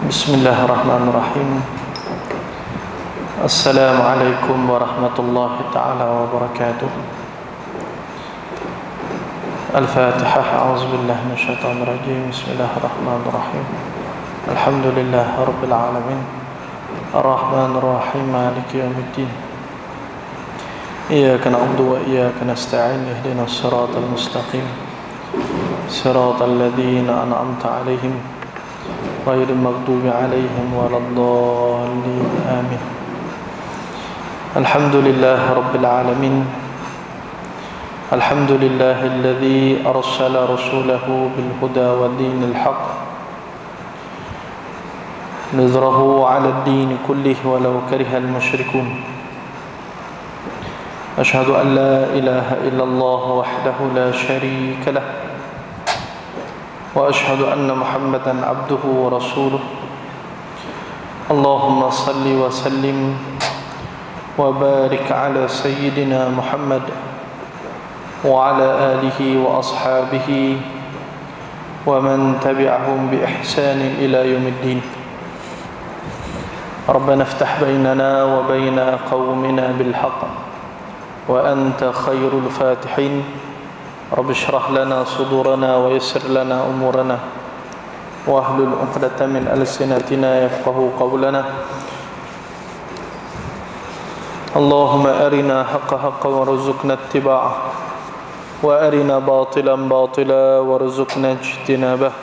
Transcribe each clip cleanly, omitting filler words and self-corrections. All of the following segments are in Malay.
Bismillahirrahmanirrahim. Assalamualaikum warahmatullahi ta'ala wabarakatuh. Al-Fatihah. A'udzubillahi minasyaitonir rajim. Bismillahirrahmanirrahim. Alhamdulillahi rabbil alamin. Ar-Rahmanir Rahim. Maliki yaumiddin. Iyyaka na'budu wa iyyaka nasta'in. Ihdinas siratal mustaqim. Siratal ladzina an'amta 'alaihim ghairil maghdubi 'alaihim waladdallin. Amin. Alhamdulillahi rabbil alamin. Alhamdulillahilladzi arsala rasulahu bil huda wa dinil haqq liyudhhirahu 'ala ad-din kullihi walau karihal musyrikun. Asyhadu an la ilaha illallah wahdahu la syarika lah wa asyhadu anna Muhammadan abduhu wa rasuluh. Allahumma salli wa sallim wa barik ala sayyidina Muhammad wa ala alihi wa ashabihi wa man tabi'ahum bi ihsanin ila yaumiddin. Rabbana iftah bainana wa baina qaumina bil haqq wa anta khairul fatihin. Rabbi shrah lana sudurana wa yassir lana umurana wa ahlul 'uqdatam min alsinatina yafqahu qawlana. Allahumma arina haqqa haqqan warzuqna ittiba'ah wa arina batilan batila warzuqna ijtinabah.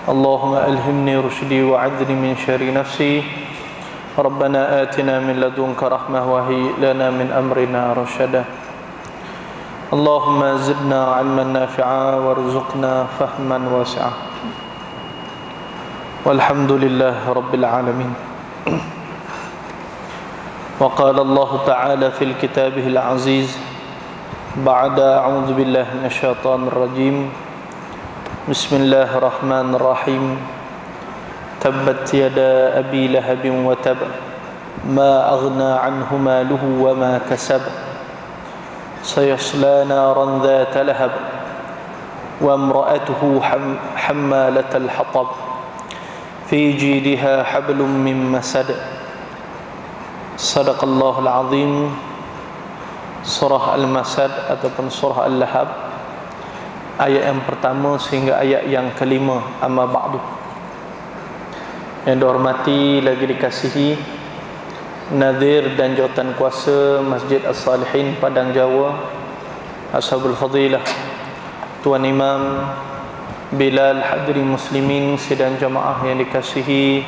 Allahumma alhimni rushdi wa 'adni min syarri nafsi. Rabbana atina min ladunka rahmah wa hayyi lana min amrina rasyada. Allahumma zidna 'ilman nafi'a warzuqna fahman wasi'a. Walhamdulillahi rabbil alamin. Wa qala Allah ta'ala fil kitabihil aziz ba'da a'udzu billahi minasyaitonir rajim. Bismillahirrahmanirrahim. Tabbat yada abi lahabin wa tab ma aghna 'anhu maluhu wa ma kasab sayasla naran dhata lahab wa imra'atuhu hammalatal hatab fi jidha hablum min masad. Sadaqallahul azim. Surah Al-Masad ataupun surah Al-Lahab, ayat yang pertama sehingga ayat yang kelima. Amma ba'du. Yang dihormati lagi dikasihi Nadir dan jawatan kuasa Masjid As-Salihin Padang Jawa, Ashabul Fadilah, Tuan Imam Bilal, hadirin muslimin sidang jamaah yang dikasihi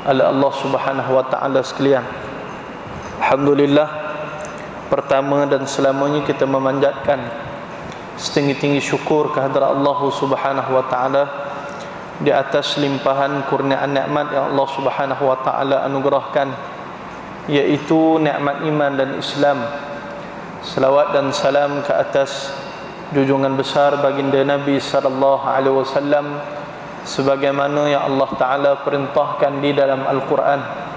oleh Allah Subhanahu wa taala sekalian. Alhamdulillah, pertama dan selamanya kita memanjatkan setinggi-tinggi syukur kehadrat Allah Subhanahu wa taala di atas limpahan kurniaan nikmat yang Allah Subhanahu wa taala anugerahkan, yaitu nikmat iman dan Islam. Selawat dan salam ke atas junjungan besar baginda Nabi sallallahu alaihi wasallam sebagaimana yang Allah taala perintahkan di dalam Al-Quran.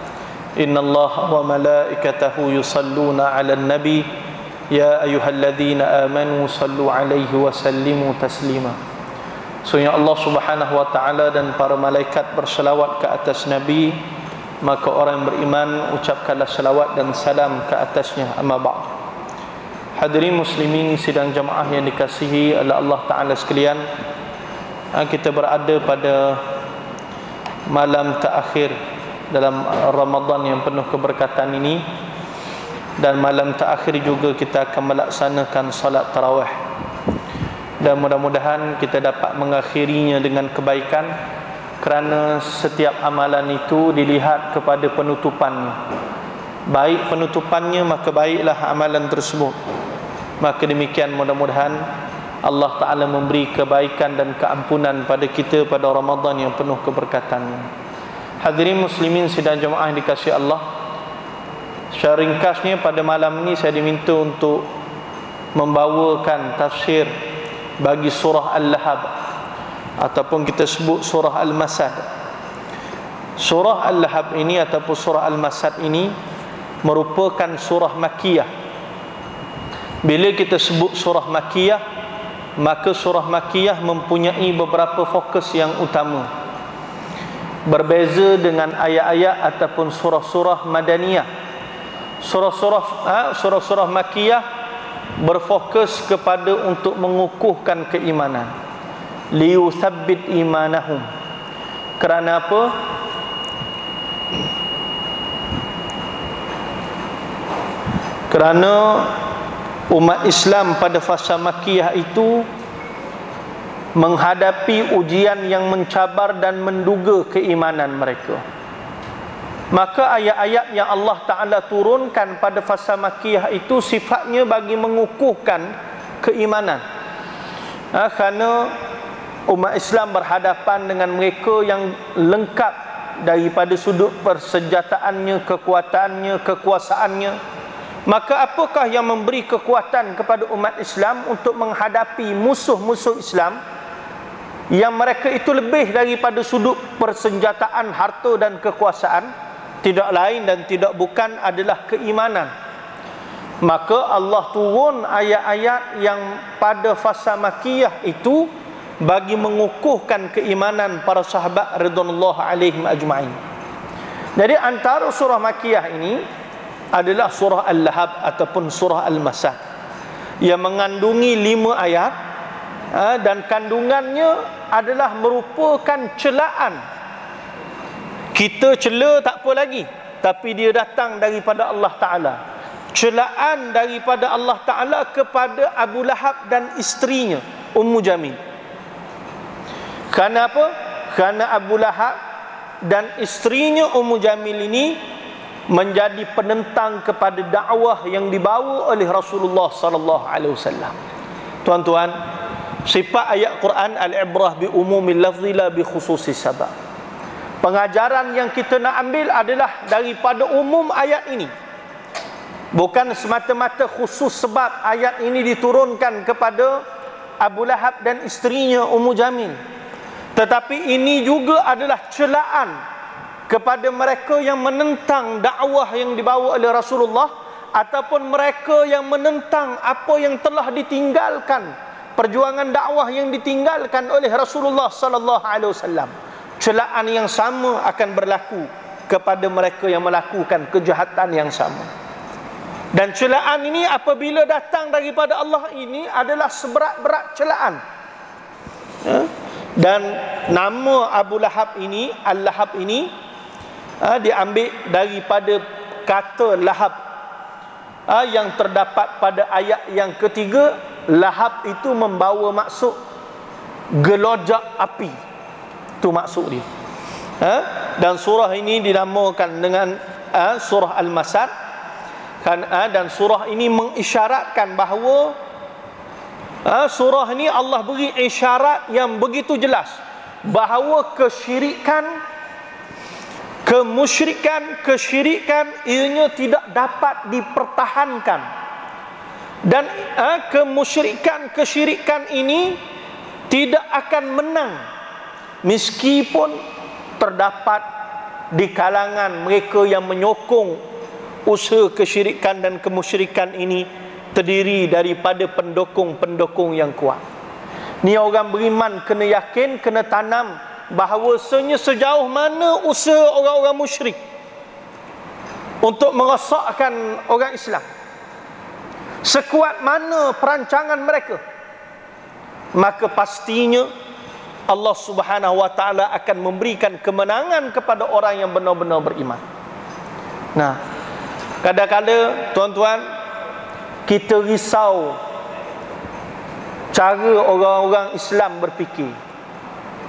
Innallaha wa malaikatahu yusalluna 'alan nabi ya ayyuhalladzina amanu sallu 'alaihi wa sallimu taslima. Sungguh Allah Subhanahu wa taala dan para malaikat berselawat ke atas Nabi, maka orang yang beriman ucapkanlah selawat dan salam ke atasnya. Amma ba'd. Hadirin muslimin sidang jamaah yang dikasihi oleh Allah taala sekalian, kita berada pada malam terakhir dalam Ramadan yang penuh keberkatan ini, dan malam terakhir juga kita akan melaksanakan salat tarawih, dan mudah-mudahan kita dapat mengakhirinya dengan kebaikan, kerana setiap amalan itu dilihat kepada penutupannya. Baik penutupannya, maka baiklah amalan tersebut. Maka demikian, mudah-mudahan Allah Ta'ala memberi kebaikan dan keampunan pada kita pada Ramadan yang penuh keberkatannya. Hadirin muslimin sidang jemaah yang dikasihi Allah, secara ringkasnya pada malam ini saya diminta untuk membawakan tafsir bagi surah Al-Lahab, ataupun kita sebut surah Al-Masad. Surah Al-Lahab ini ataupun surah Al-Masad ini merupakan surah Makkiyah. Bila kita sebut surah Makkiyah, maka surah Makkiyah mempunyai beberapa fokus yang utama. berbeza dengan ayat-ayat ataupun surah-surah madaniyah. Surah-surah makiyah berfokus kepada untuk mengukuhkan keimanan, liyuthabbit imanahum. Kerana apa? Kerana umat Islam pada fasa makiyah itu menghadapi ujian yang mencabar dan menduga keimanan mereka. Maka ayat-ayat yang Allah Ta'ala turunkan pada fasa makiyah itu sifatnya bagi mengukuhkan keimanan. Kerana umat Islam berhadapan dengan mereka yang lengkap daripada sudut persenjataannya, kekuatannya, kekuasaannya. Maka apakah yang memberi kekuatan kepada umat Islam untuk menghadapi musuh-musuh Islam yang mereka itu lebih daripada sudut persenjataan, harta dan kekuasaan? Tidak lain dan tidak bukan adalah keimanan. Maka Allah turun ayat-ayat yang pada fasa makiyah itu bagi mengukuhkan keimanan para sahabat radhiyallahu alaihim ajma'in. Jadi antara surah makiyah ini adalah surah Al-Lahab ataupun surah Al-Masad yang mengandungi 5 ayat, dan kandungannya adalah merupakan celaan. Kita cela tak apa lagi, tapi dia datang daripada Allah Ta'ala. Celaan daripada Allah Ta'ala kepada Abu Lahab dan isterinya Ummu Jamil. Kerana apa? Kerana Abu Lahab dan isterinya Ummu Jamil ini menjadi penentang kepada dakwah yang dibawa oleh Rasulullah sallallahu alaihi wasallam. Tuan-tuan, sifat ayat Quran al-ibrah bi umumil lafzi la bi khususis sabab. Pengajaran yang kita nak ambil adalah daripada umum ayat ini. Bukan semata-mata khusus sebab ayat ini diturunkan kepada Abu Lahab dan isterinya Ummu Jamil. Tetapi ini juga adalah celaan kepada mereka yang menentang dakwah yang dibawa oleh Rasulullah, ataupun mereka yang menentang apa yang telah ditinggalkan, perjuangan dakwah yang ditinggalkan oleh Rasulullah sallallahu alaihi wasallam. Celaan yang sama akan berlaku kepada mereka yang melakukan kejahatan yang sama. Dan celaan ini apabila datang daripada Allah ini adalah seberat-berat celaan. Dan nama Abu Lahab ini, Al-Lahab ini, diambil daripada kata lahab, yang terdapat pada ayat yang ketiga. Lahab itu membawa maksud gelojak api, itu maksud dia. Dan surah ini dinamakan dengan surah Al-Masad, dan surah ini mengisyaratkan bahawa surah ini Allah beri isyarat yang begitu jelas bahawa kesyirikan ianya tidak dapat dipertahankan, dan kesyirikan ini tidak akan menang meskipun terdapat di kalangan mereka yang menyokong usaha kesyirikan dan kemusyrikan ini terdiri daripada pendukung-pendukung yang kuat. Ni orang beriman kena yakin, kena tanam bahawasanya sejauh mana usaha orang-orang musyrik untuk merosakkan orang Islam, sekuat mana perancangan mereka, maka pastinya Allah Subhanahu wa taala akan memberikan kemenangan kepada orang yang benar-benar beriman. Nah, kadang-kadang tuan-tuan, kita risau cara orang-orang Islam berfikir.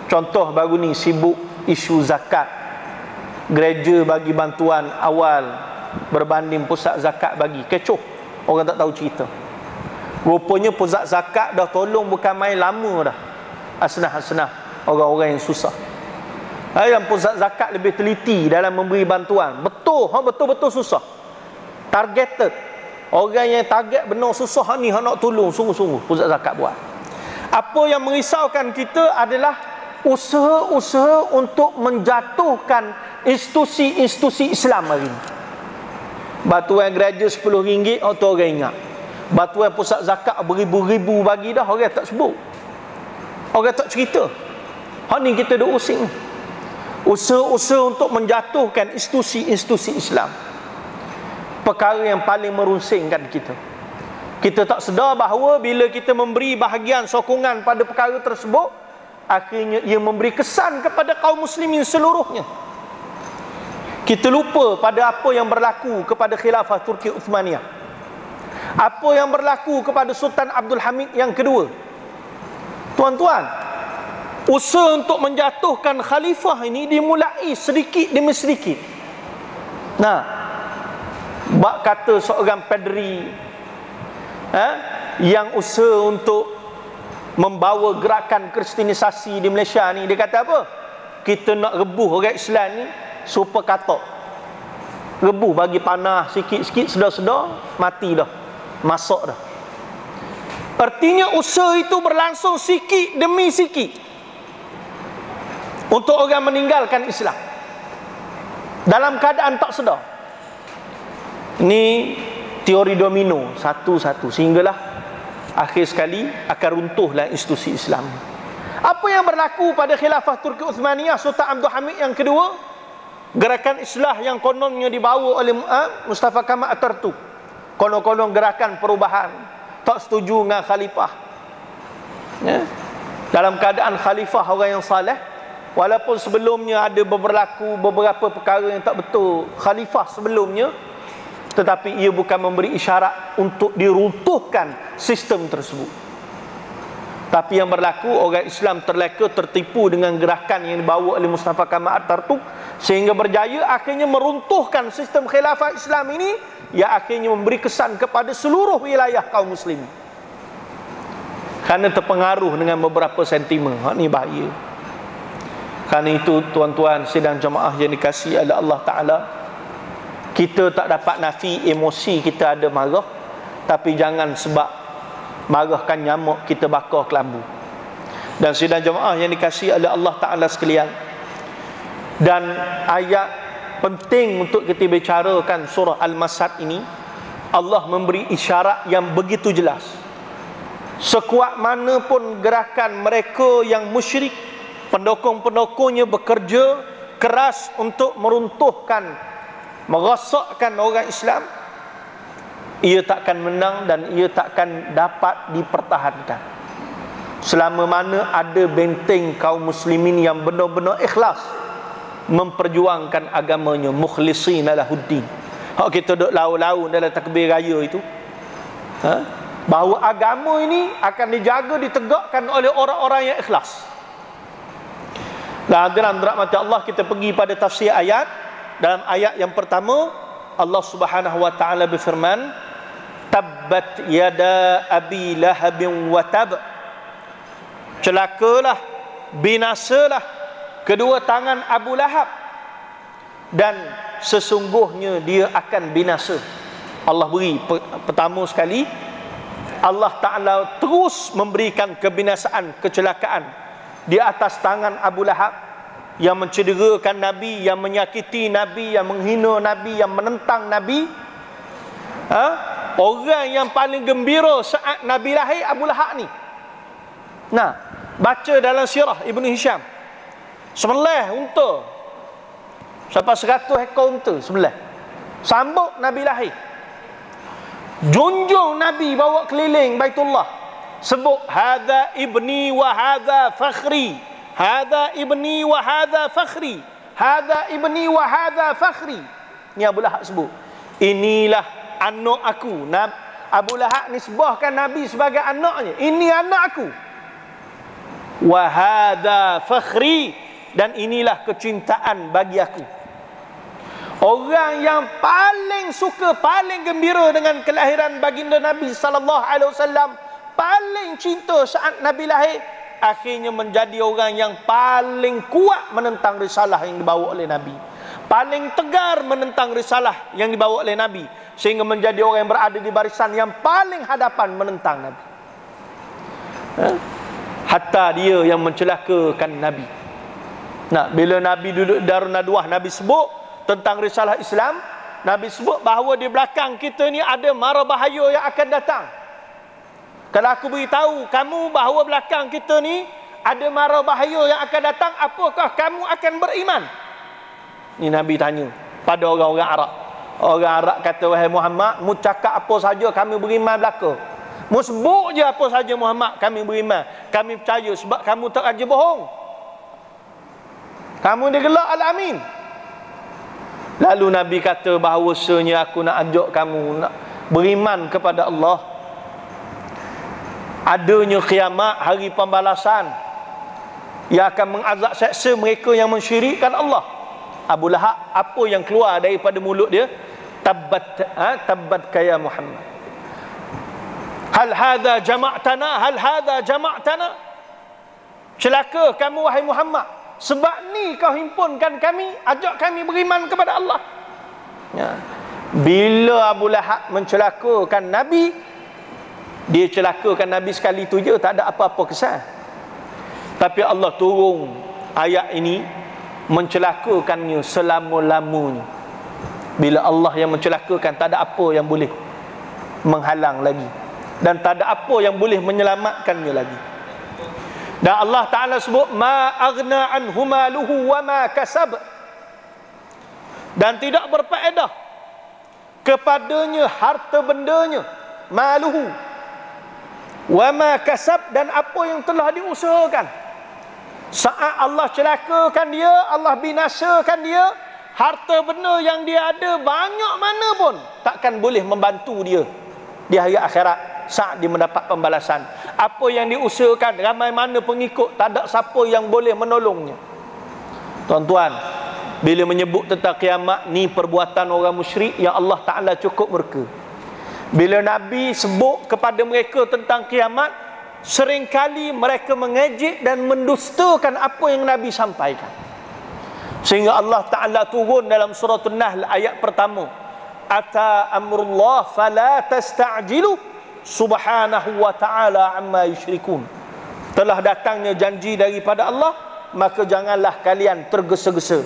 Contoh baru ni sibuk isu zakat. Gereja bagi bantuan awal berbanding pusat zakat bagi. Kecoh. Orang tak tahu cerita. Rupanya pusat zakat dah tolong bukan main lama dah. Asnaf-asnaf orang-orang yang susah. Yang pusat zakat lebih teliti dalam memberi bantuan. Betul-betul susah. Targeted. Orang yang target benar susah ni nak tolong sungguh-sungguh pusat zakat buat. Apa yang merisaukan kita adalah usaha-usaha untuk menjatuhkan institusi-institusi Islam hari ini. Batuan gereja RM10, orang ingat. Batuan pusat zakat beribu-ribu bagi dah, orang tak sebut. Orang tak cerita. Ni kita duk using. usaha-usaha untuk menjatuhkan institusi-institusi Islam, perkara yang paling merusingkan kita. Kita tak sedar bahawa bila kita memberi bahagian sokongan pada perkara tersebut, akhirnya ia memberi kesan kepada kaum muslimin seluruhnya. Kita lupa pada apa yang berlaku kepada khilafah Turki Uthmaniyah, apa yang berlaku kepada Sultan Abdul Hamid yang kedua. Tuan-tuan, usaha untuk menjatuhkan khalifah ini dimulai sedikit demi sedikit. Nah, bak kata seorang padri yang usaha untuk membawa gerakan kristianisasi di Malaysia ni, dia kata apa? Kita nak rebuh orang Islam ni super katok. Rebuh bagi panah sikit-sikit, sedar-sedar mati dah, masuk dah. Artinya usaha itu berlangsung sikit demi sikit untuk orang meninggalkan Islam dalam keadaan tak sedar. Ini teori domino satu-satu, sehinggalah akhir sekali akan runtuhlah institusi Islam. Apa yang berlaku pada khilafah Turki Uthmaniyah Sultan Abdul Hamid yang kedua? Gerakan Islah yang kononnya dibawa oleh Mustafa Kamal Atatürk, konon-konon gerakan perubahan, tak setuju dengan khalifah, ya? Dalam keadaan khalifah orang yang saleh, walaupun sebelumnya ada beberapa perkara yang tak betul khalifah sebelumnya, tetapi ia bukan memberi isyarat untuk diruntuhkan sistem tersebut. Tapi yang berlaku, orang Islam terleka, tertipu dengan gerakan yang dibawa oleh Mustafa Kamal Atatürk, sehingga berjaya akhirnya meruntuhkan sistem khilafah Islam ini, yang akhirnya memberi kesan kepada seluruh wilayah kaum muslim, kerana terpengaruh dengan beberapa sentimen. Ini bahaya. Kerana itu tuan-tuan sidang jemaah yang dikasihi oleh Allah Ta'ala, kita tak dapat nafi emosi kita ada marah, tapi jangan sebab marahkan nyamuk kita bakar kelambu. Dan sidang jemaah yang dikasihi oleh Allah Ta'ala sekalian, dan ayat penting untuk kita bicarakan surah Al-Masad ini, Allah memberi isyarat yang begitu jelas. Sekuat mana pun gerakan mereka yang musyrik, pendukung-pendukungnya bekerja keras untuk meruntuhkan, merosakkan orang Islam, ia takkan menang dan ia takkan dapat dipertahankan selama mana ada benteng kaum muslimin yang benar-benar ikhlas memperjuangkan agamanya, mukhlishina lahuddin. Hak kita duk lau-lau dalam takbir raya itu, bahawa agama ini akan dijaga, ditegakkan oleh orang-orang yang ikhlas. Dan hadirin rahmati Allah, kita pergi pada tafsir ayat. Dalam ayat yang pertama, Allah Subhanahu wa taala berfirman, tabbat yada abi lahabin wa tab, celakalah, binasalah kedua tangan Abu Lahab, dan sesungguhnya dia akan binasa. Allah beri pertama sekali, Allah Ta'ala terus memberikan kebinasaan, kecelakaan di atas tangan Abu Lahab, yang mencederakan Nabi, yang menyakiti Nabi, yang menghina Nabi, yang menentang Nabi. Orang yang paling gembira saat Nabi lahir, Abu Lahab ni. Nah, baca dalam sirah Ibn Hisham, sembelih unta sampai 100 ekor unta, sembelih sambut Nabi lahir, junjung Nabi bawa keliling Baitullah, sebut hadza ibni wa hadza fakhri, hadza ibni wa hadza fakhri, hadza ibni wa hadza fakhri. Ni Abu Lahab sebut, inilah anak aku. Abu Lahab nisbahkan Nabi sebagai anaknya, ini anak aku. Wa hadza fakhri, dan inilah kecintaan bagi aku. Orang yang paling suka, paling gembira dengan kelahiran baginda Nabi sallallahu alaihi wasallam, paling cinta saat Nabi lahir, akhirnya menjadi orang yang paling kuat menentang risalah yang dibawa oleh Nabi, paling tegar menentang risalah yang dibawa oleh Nabi, sehingga menjadi orang yang berada di barisan yang paling hadapan menentang Nabi. Hatta dia yang mencelakakan Nabi. Nah, bila Nabi duduk Darun Nadwah, Nabi sebut tentang risalah Islam, Nabi sebut bahawa di belakang kita ni ada mara bahaya yang akan datang. Kalau aku beritahu kamu bahawa belakang kita ni ada mara bahaya yang akan datang, apakah kamu akan beriman? Ni Nabi tanya pada orang-orang Arab. Orang Arab kata, wahai Muhammad, mu cakap apa saja kami beriman belaka. Mu sebut je apa saja Muhammad, kami beriman. Kami percaya sebab kamu tak aja bohong. Kamu digelak Al-Amin. Lalu Nabi kata bahawasanya aku nak ajak kamu nak beriman kepada Allah. Adanya kiamat, hari pembalasan, yang akan mengazab seksa mereka yang mensyirikkan Allah. Abu Lahab, apa yang keluar daripada mulut dia? Tabbat kaya Muhammad. Hal hadha jama'tana, hal hadha jama'tana. Celaka kamu wahai Muhammad, sebab ni kau himpunkan kami, ajak kami beriman kepada Allah. Ya. Bila Abu Lahab mencelakakan Nabi, dia celakakan Nabi sekali tu je, tak ada apa-apa kesan. Tapi Allah turun ayat ini mencelakakannya selama-lamanya. Bila Allah yang mencelakakan, tak ada apa yang boleh menghalang lagi, dan tak ada apa yang boleh menyelamatkannya lagi. Dan Allah Ta'ala sebut, ma aghna anhu maluhu wa ma kasab, dan tidak berfaedah kepadanya harta bendanya, maluhu wa ma kasab, dan apa yang telah diusahakan. Saat Allah celakakan dia, Allah binasakan dia, harta benda yang dia ada banyak mana pun takkan boleh membantu dia di hari akhirat saat dia mendapat pembalasan. Apa yang diusahakan, ramai mana pengikut, tak ada siapa yang boleh menolongnya. Tuan-tuan, bila menyebut tentang kiamat ni perbuatan orang musyrik yang Allah Ta'ala cukup murka. Bila Nabi sebut kepada mereka tentang kiamat, seringkali mereka mengejek dan mendustakan apa yang Nabi sampaikan. Sehingga Allah Ta'ala turun dalam surah An-Nahl ayat pertama, ata amrullah fala tasta'jilu subhanahu wa ta'ala amma yusyrikun. Telah datangnya janji daripada Allah, maka janganlah kalian tergesa-gesa.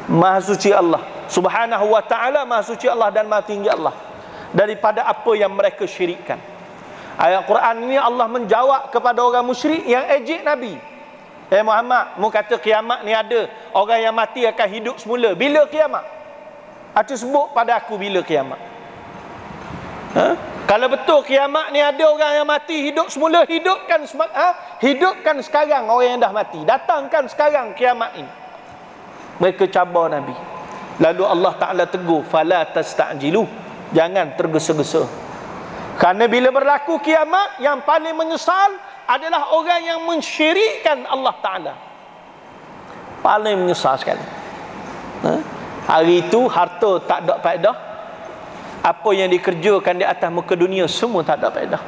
Maha suci Allah subhanahu wa ta'ala, maha suci Allah dan maha tinggi Allah daripada apa yang mereka syirikkan. Ayat Quran ini Allah menjawab kepada orang musyrik yang ejek Nabi. Muhammad, mu kata kiamat ni ada, orang yang mati akan hidup semula. Bila kiamat? Aku sebut pada aku bila kiamat. Kalau betul kiamat ni ada orang yang mati hidup semula, hidupkan sekarang orang yang dah mati. Datangkan sekarang kiamat ini. Mereka cabar Nabi. Lalu Allah Ta'ala tegur, fala tasta'jilu, jangan tergesa-gesa. Kerana bila berlaku kiamat, yang paling menyesal adalah orang yang mensyirikkan Allah Ta'ala. Paling menyesal sekali. Hari itu harta tak ada faedah. Apa yang dikerjakan di atas muka dunia semua tak ada faedah.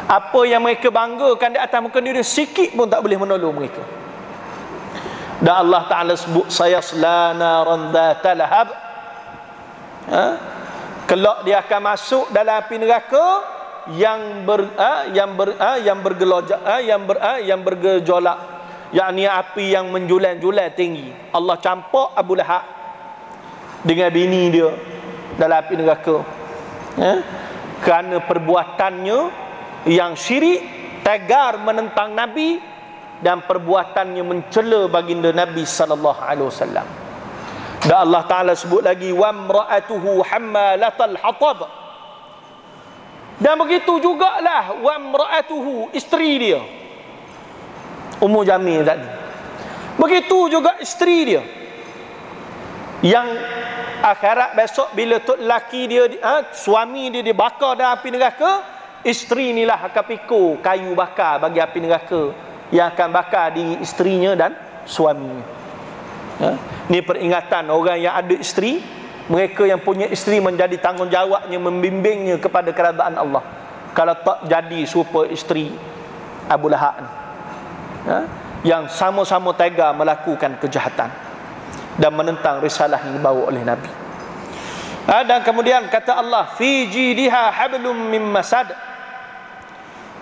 Apa yang mereka banggakan di atas muka dunia sikit pun tak boleh menolong mereka. Dan Allah Ta'ala sebut, sayasla naran dhata lahab. Kelak dia akan masuk dalam api neraka yang bergejolak, yakni api yang menjulang-julang tinggi. Allah campak Abu Lahab dengan bini dia dalam api neraka, kerana perbuatannya yang syirik, tegar menentang Nabi, dan perbuatannya mencela baginda Nabi sallallahu alaihi wasallam. Dan Allah Ta'ala sebut lagi, wa imra'atuhu hammalatal hatab, dan begitu jugalah wa imra'atuhu, isteri dia Ummu Jamil tadi, begitu juga isteri dia yang akhirat besok bila tok lelaki dia, suami dia dibakar dalam api neraka, isteri inilah akan pikul kayu bakar bagi api neraka yang akan bakar diri isterinya dan suaminya. Ini peringatan orang yang ada isteri, mereka yang punya isteri menjadi tanggungjawabnya membimbingnya kepada kerajaan Allah. Kalau tak jadi serupa isteri Abu Lahab ni, yang sama-sama tega melakukan kejahatan dan menentang risalah yang dibawa oleh Nabi. Dan kemudian kata Allah, fi jidiha hablum min masad,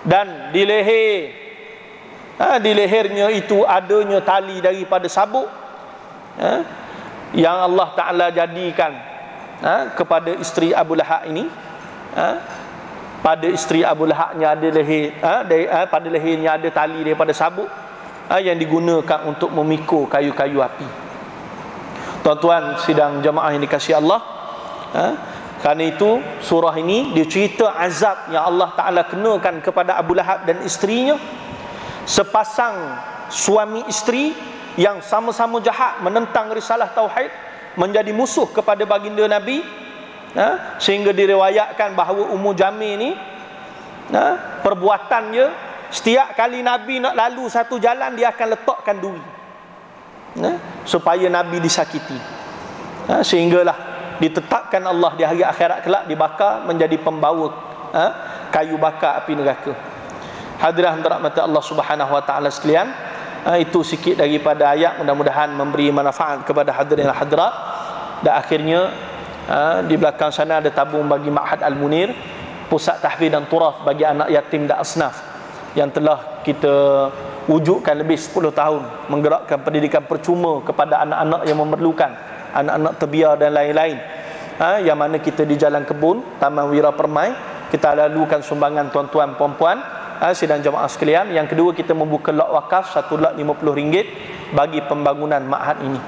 dan di lehernya itu adanya tali daripada sabuk, yang Allah Ta'ala jadikan kepada isteri Abu Lahab ini, pada isteri Abu Lahabnya ada leher, pada lehernya ada tali daripada sabuk yang digunakan untuk memikul kayu-kayu api. Tuan-tuan sidang jemaah yang dikasihi Allah, kerana itu surah ini dia cerita azab yang Allah Ta'ala kenakan kepada Abu Lahab dan isterinya, sepasang suami isteri yang sama-sama jahat menentang risalah tauhid, menjadi musuh kepada baginda Nabi, sehingga diriwayatkan bahawa Ummu Jamil ni perbuatannya, setiap kali Nabi nak lalu satu jalan dia akan letakkan duri supaya Nabi disakiti, sehinggalah ditetapkan Allah di hari akhirat kelak dibakar menjadi pembawa kayu bakar api neraka. Hadirin dirahmati Allah Subhanahu wa taala sekalian, itu sikit daripada ayat, mudah-mudahan memberi manfaat kepada hadirin hadirat. Dan akhirnya di belakang sana ada tabung bagi Ma'had Al-Munir, pusat tahfiz dan turaf bagi anak yatim dan asnaf yang telah kita wujudkan lebih 10 tahun, menggerakkan pendidikan percuma kepada anak-anak yang memerlukan, anak-anak terbiar dan lain-lain, yang mana kita di Jalan Kebun, Taman Wira Permai, kita lalukan sumbangan tuan-tuan puan-puan sidang jemaah sekalian. Yang kedua, kita membuka lot wakaf 1 lot RM50 bagi pembangunan ma'had ini,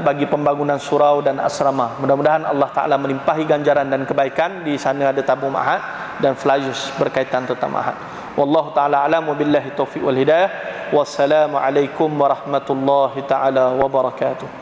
bagi pembangunan surau dan asrama. Mudah-mudahan Allah Ta'ala melimpahi ganjaran dan kebaikan. Di sana ada tabung ma'had dan flyers berkaitan tentang ma'had. Wallahu ta'ala a'lam, wabillahi taufiq wal hidayah. Wassalamualaikum warahmatullahi ta'ala wabarakatuh.